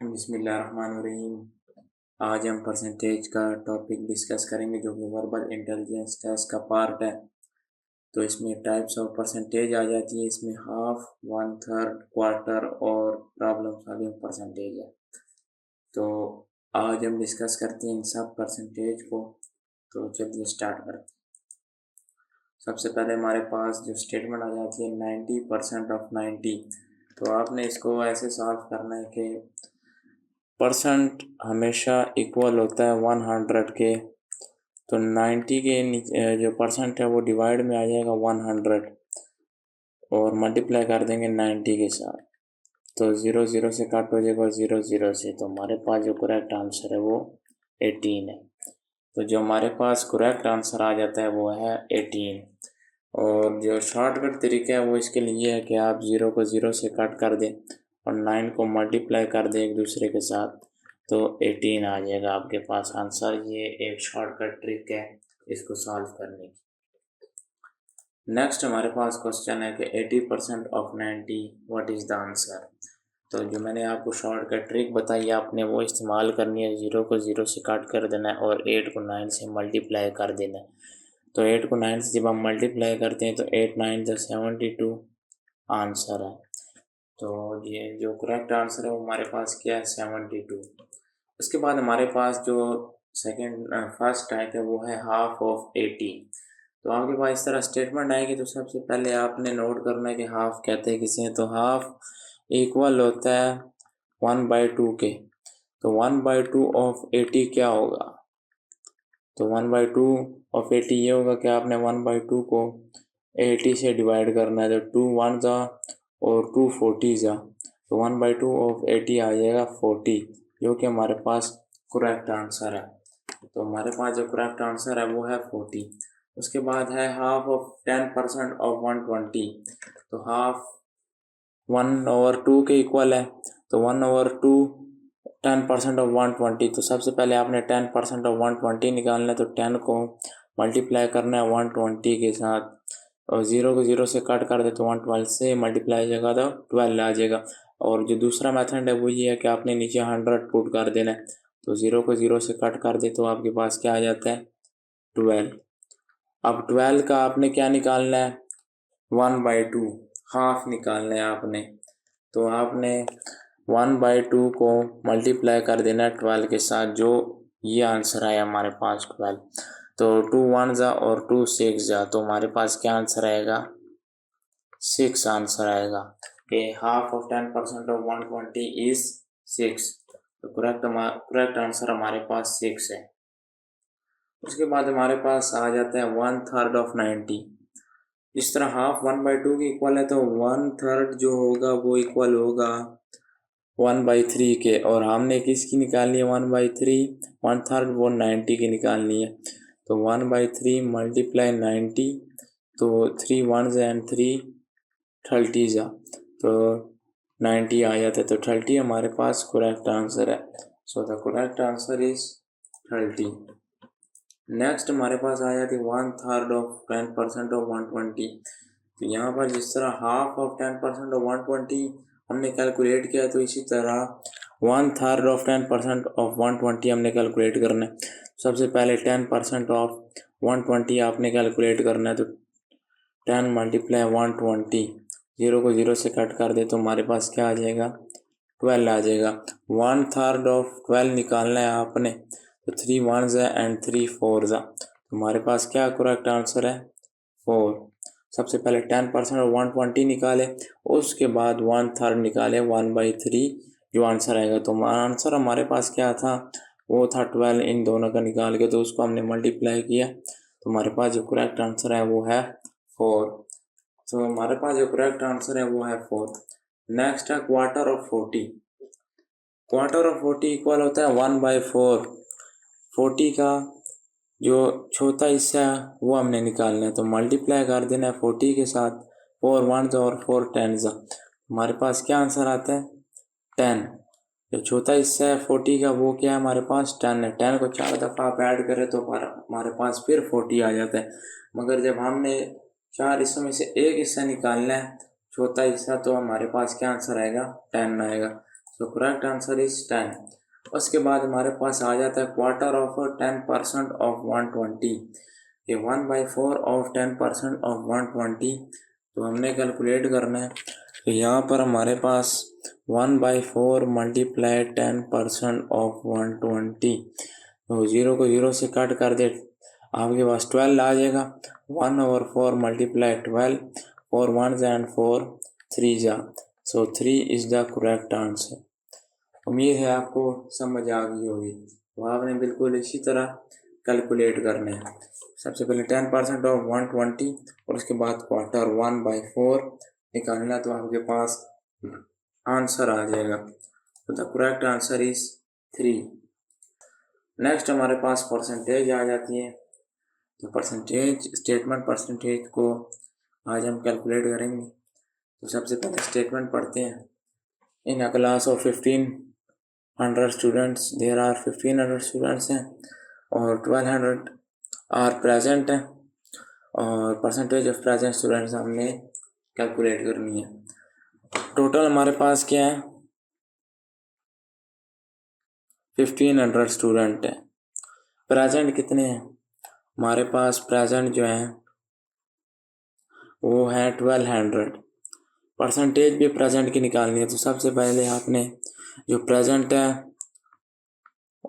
बिस्मिल्लाहिर्रहमानिर्रहीम। आज हम परसेंटेज का टॉपिक डिस्कस करेंगे जो कि वर्बल इंटेलिजेंस टेस्ट का पार्ट है। तो इसमें टाइप्स ऑफ परसेंटेज आ जाती है। इसमें हाफ, वन थर्ड, क्वार्टर और प्रॉब्लम सॉल्विंग परसेंटेज है। तो आज हम डिस्कस करते हैं इन सब परसेंटेज को। तो चलिए स्टार्ट करते हैं। सबसे पहले हमारे पास जो स्टेटमेंट आ जाती है 90% ऑफ 90। तो आपने इसको ऐसे सॉल्व करना है कि परसेंट हमेशा इक्वल होता है 100 के। तो 90 के नीचे जो परसेंट है वो डिवाइड में आ जाएगा 100 और मल्टीप्लाई कर देंगे 90 के साथ। तो 0 0 से कट हो जाएगा 0 0 से। तो हमारे पास जो करेक्ट आंसर है वो 18 है। तो जो हमारे पास करेक्ट आंसर आ जाता है वो है 18। और जो शॉर्टकट तरीका है वो इसके लिए है कि आप 0 को 0 से कट कर दें और 9 को मल्टीप्लाई कर दें एक दूसरे के साथ, तो 18 आ जाएगा आपके पास आंसर। ये एक शॉर्टकट ट्रिक है इसको सॉल्व करने की। नेक्स्ट हमारे पास क्वेश्चन है कि 80% of 90 what is the answer. तो जो मैंने आपको शॉर्टकट ट्रिक बताई आपने वो इस्तेमाल करनी है। 0 को 0 से कट कर देना है और 8 को 9 से मल्टीप्लाई कर देना है। तो 8 को 9 से जब हम मल्टीप्लाई करते हैं तो 8 9 जो 72 आंसर है। तो ये जो करेक्ट आंसर है वो हमारे पास क्या है 72। उसके बाद हमारे पास जो फर्स्ट टाइप है वो है हाफ ऑफ 80। तो आपके पास इस तरह स्टेटमेंट आएगी। तो सबसे पहले आपने नोट करना है कि हाफ कहते हैं किसे। तो हाफ इक्वल होता है 1/2 के। तो 1/2 ऑफ 80 क्या होगा। तो 1/2 ऑफ 80 ये होगा कि आपने 1/2 को 80 से डिवाइड करना है। तो 2 1 जा और 2 40 जा। तो 1/2 ऑफ 80 आ जाएगा 40, जो कि हमारे पास करेक्ट आंसर है। तो हमारे पास जो करेक्ट आंसर है वो है 40। उसके बाद है हाफ ऑफ 10% ऑफ 120। तो हाफ 1/2 के इक्वल है। तो 1/2 10% ऑफ 120। तो सबसे पहले आपने 10% ऑफ 120 निकालना है। तो 10 को मल्टीप्लाई करना है 120 के साथ और 0 को 0 से कट कर दे तो 112 से मल्टीप्लाई हो जाएगा तो 12 आ जाएगा। और जो दूसरा मेथड है वो ये है कि आपने नीचे 100 पुट कर देना है। तो 0 को 0 से कट कर दे तो आपके पास क्या आ जाता है 12। अब 12 का आपने क्या निकालना है 1/2 हाफ निकालना है आपने। तो आपने 1/2 को मल्टीप्लाई कर देना है 12 के साथ, जो ये आंसर आया हमारे पास 12। तो 2 1 जा और 2 6 जा। तो हमारे पास क्या आंसर आएगा 6 आंसर आएगा कि हाफ ऑफ 10% ऑफ 120 इज 6। तो करेक्ट आंसर हमारे पास 6 है। उसके बाद हमारे पास आ जाता है 1/3 ऑफ 90। इस तरह हाफ 1/2 के इक्वल है तो 1/3 जो होगा वो इक्वल होगा 1/3 के। और हमने किसकी निकालनी है 1/3 1/3 वो 90 की निकालनी है। तो 1/3 मल्टीप्लाई 90। तो 3 1 एंड 3 30 जा। तो 90 आ जाता है। तो 30 हमारे पास करेक्ट आंसर है। So the correct answer is 30। Next हमारे पास आ जाती है 1/3 ऑफ 10% ऑफ 120। तो यहाँ पर जिस तरह हाफ ऑफ 10% ऑफ 120 हमने कैलकुलेट किया तो इसी तरह 1/3 ऑफ 10% ऑफ 120 हमने कैलकुलेट करना है। सबसे पहले 10% ऑफ 120 आपने कैलकुलेट करना है। तो 10 मल्टीप्लाई 120, 0 को 0 से कट कर दे तो हमारे पास क्या आ जाएगा 12 आ जाएगा। 1/3 ऑफ 12 निकालना है आपने। तो 3 1 एंड 3 4 तो हमारे पास क्या करेक्ट आंसर है 4। सबसे पहले 10% और 120 निकाले, उसके बाद 1/3 निकाले 1/3 जो आंसर आएगा। तो आंसर हमारे पास क्या था वो था 12। इन दोनों का निकाल के तो उसको हमने मल्टीप्लाई किया तो हमारे पास जो करेक्ट आंसर है वो है 4। तो हमारे पास जो करेक्ट आंसर है वो है 4। नेक्स्ट है quarter of 40। Quarter of 40 equal होता है 1/4। 40 का जो छोटा हिस्सा है वो हमने निकालना है। तो मल्टीप्लाई कर देना है 40 के साथ। 4 1 और 4 10 हमारे पास क्या आंसर आता है 10। जो छोटा हिस्सा है 40 का वो क्या है हमारे पास 10 है। 10 को 4 दफ़ा आप ऐड करें तो हमारे पास फिर 40 आ जाता है। मगर जब हमने 4 हिस्सों में से एक हिस्सा निकालना है छोटा हिस्सा, तो हमारे पास क्या आंसर आएगा 10 आएगा। So correct answer is 10। उसके बाद हमारे पास आ जाता है क्वार्टर ऑफ 10% ऑफ 120। ये 1/4 ऑफ 10% ऑफ 120, तो हमने कैलकुलेट करना है। तो यहाँ पर हमारे पास 1/4 मल्टीप्लाई 10% ऑफ 120, तो 0 को 0 से कट कर दे, आपके पास 12 आ जाएगा। 1/4 multiply 12, 4 1s and 4 3s, so 3 is the correct answer. उम्मीद है आपको समझ आ गई होगी। तो आपने बिल्कुल इसी तरह कैलकुलेट करना है। सबसे पहले 10% ऑफ 120 और उसके बाद क्वार्टर 1/4 निकालना, तो आपके पास आंसर आ जाएगा। तो the correct answer is 3। Next हमारे पास परसेंटेज आ जाती है। तो परसेंटेज स्टेटमेंट परसेंटेज को आज हम कैलकुलेट करेंगे। तो सबसे पहले स्टेटमेंट पढ़ते हैं। In a class of 1500 students, there are 1500 students हैं और 1200 आर प्रेजेंट हैं, और परसेंटेज ऑफ प्रेजेंट स्टूडेंट्स हमने कैलकुलेट करनी है। टोटल हमारे पास क्या है, 1500 स्टूडेंट हैं। प्रेजेंट कितने हैं, हमारे पास प्रेजेंट जो है वो है 1200। परसेंटेज भी प्रेजेंट की निकालनी है। तो सबसे पहले आपने जो प्रेजेंट है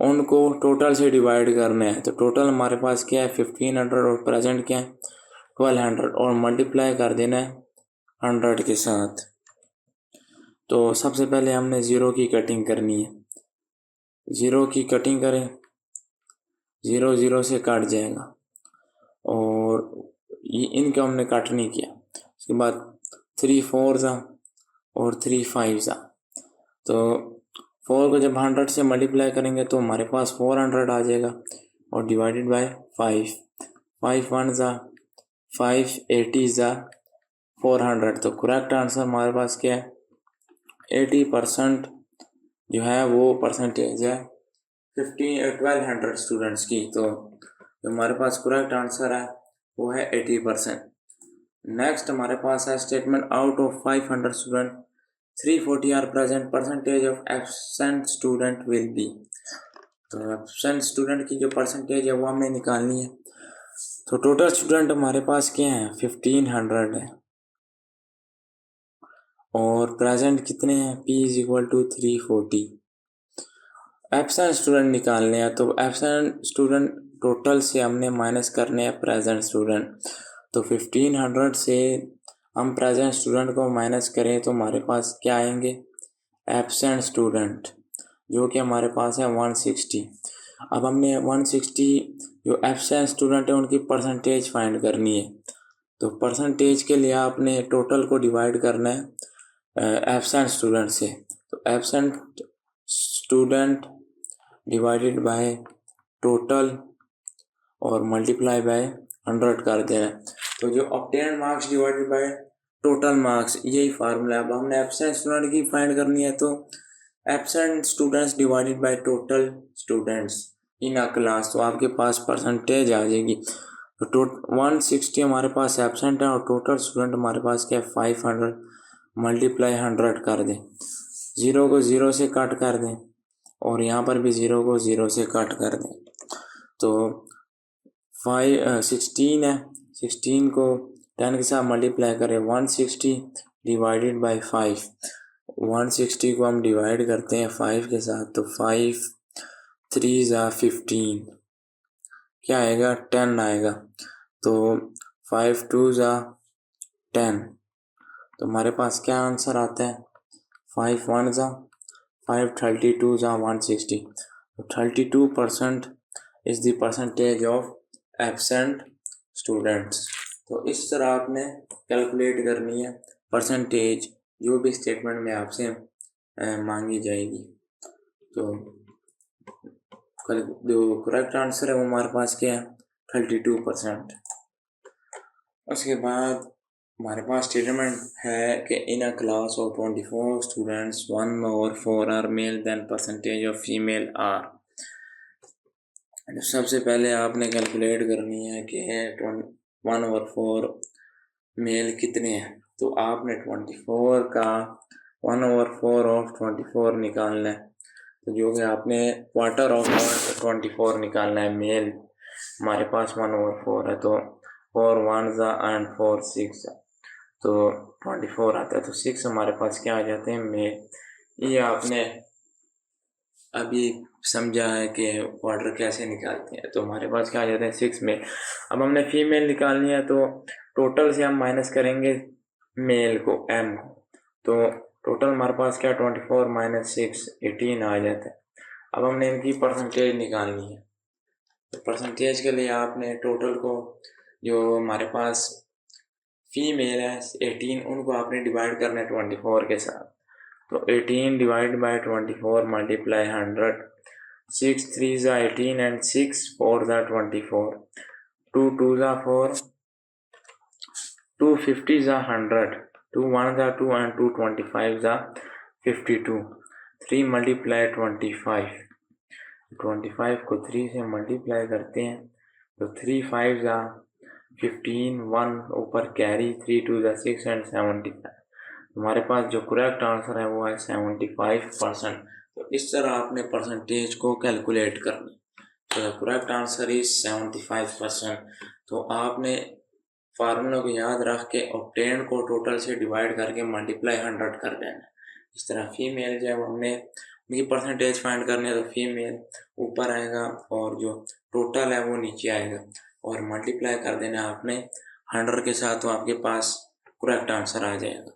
उनको टोटल से डिवाइड करना है। तो टोटल हमारे पास क्या है 1500 और प्रेजेंट क्या है 1200, और मल्टीप्लाई कर देना है 100 के साथ। तो सबसे पहले हमने 0 की कटिंग करनी है। 0 की कटिंग करें, 0 0 से कट जाएगा, और ये इनका हमने कट नहीं किया। उसके बाद 3 4s और 3 5s, तो 4 को जब 100 से मल्टीप्लाई करेंगे तो हमारे पास 400 आ जाएगा, और डिवाइडेड बाय 5, 5 1s 5 80s 400। तो करेक्ट आंसर हमारे पास क्या है 80% जो है वो परसेंटेज है 1200 स्टूडेंट्स की। तो जो हमारे पास करेक्ट आंसर है वो है 80%। नेक्स्ट हमारे पास है statement out of 500 student 340 are present, percentage of absent student will be. तो एब्सेंट स्टूडेंट की जो परसेंटेज है वो हमने निकालनी है। तो टोटल स्टूडेंट हमारे पास क्या है 1500 है, और प्रेजेंट कितने हैं P is equal to 340। Absent student निकालने हैं। तो एब्सेंट स्टूडेंट टोटल से हमने माइनस करने हैं प्रेजेंट स्टूडेंट। तो 1500 से हम प्रेजेंट स्टूडेंट को माइनस करें तो हमारे पास क्या आएंगे एब्सेंट स्टूडेंट, जो कि हमारे पास है 160। अब हमने 160 जो एब्सेंट स्टूडेंट है उनकी परसेंटेज फाइंड करनी है। तो परसेंटेज के लिए आपने टोटल को डिवाइड करना है एब्सेंट स्टूडेंट से। तो absent student divided by total और मल्टीप्लाई बाय 100 कर देना। तो जो obtain marks divided by total marks, यही फार्मूला है। अब हमने एब्सेंट स्टूडेंट की फाइंड करनी है। तो absent students divided by total students in a class, तो आपके पास परसेंटेज आ जाएगी। तो 160 हमारे पास एब्सेंट है और टोटल स्टूडेंट हमारे पास क्या है 500, मल्टीप्लाई 100 कर दें, 0 को 0 से कट कर दें, और यहाँ पर भी 0 को 0 से कट कर दें। तो 16 है, 16 को 10 के साथ मल्टीप्लाई करें, 160 डिवाइडेड बाय 5, 160 को हम डिवाइड करते हैं 5 के साथ, तो 5 3s 15, क्या आएगा 10 आएगा। तो 5 2s 10, तो हमारे पास क्या आंसर आता है 5 1s 5 32s 160। तो 32% is the percentage of absent students. तो इस तरह आपने कैलकुलेट करनी है परसेंटेज जो भी स्टेटमेंट में आपसे मांगी जाएगी। तो जो करेक्ट आंसर है वो हमारे पास क्या है 32%। उसके बाद हमारे पास स्टेटमेंट है कि in a class of 24 students 1/4 are male then percentage of female are. सबसे पहले आपने कैलकुलेट करनी है कि 1/4 मेल कितने हैं। तो आपने 24 का 1/4 ऑफ 24 निकालना है। तो जो कि आपने क्वार्टर ऑफ 24 निकालना है। मेल हमारे पास 1/4 है, तो 4 1 एंड 4 6, तो 24 आता है। तो 6 हमारे पास क्या आ जाते हैं, मेल। ये आपने अभी समझा है कि क्वार्टर कैसे निकालते हैं। तो हमारे पास क्या आ जाते हैं, 6 मेल। अब हमने फीमेल निकालनी है, तो टोटल से हम माइनस करेंगे मेल को, एम को। तो टोटल हमारे पास क्या, 24 माइनस 6 18 आ जाता है। अब हमने इनकी परसेंटेज निकालनी है। तो परसेंटेज के लिए आपने टोटल को, जो हमारे पास फीमेल है 18, उनको आपने डिवाइड करना है 24 के साथ। तो 18 डिवाइड बाई 24 मल्टीप्लाई 100, 6 3 ज़ा 18 एंड 6 4 ज़ा 24, 2 2 ज़ा 4, 2 50 ज़ा 100, 2 1 ज़ा 2 एंड 2 25 ज़ा 52, 3 मल्टीप्लाई 25, 25 को 3 से मल्टीप्लाई करते हैं तो 3 5 ज़ा 15, 1 ऊपर कैरी, 3 2 ज़ा 6 एंड 75। हमारे पास जो करेक्ट आंसर है वो है 75%। तो इस तरह आपने परसेंटेज को कैलकुलेट करना। तो द करेक्ट आंसर इज 75%। तो आपने फार्मूला को याद रख के ऑब्टेन को टोटल से डिवाइड करके मल्टीप्लाई 100 कर देना। इस तरह फीमेल जब हमने उनकी परसेंटेज फाइंड करनी है तो फीमेल ऊपर आएगा और जो टोटल है वो नीचे आएगा, और मल्टीप्लाई कर देना आपने 100 के साथ, तो आपके पास करेक्ट आंसर आ जाएगा।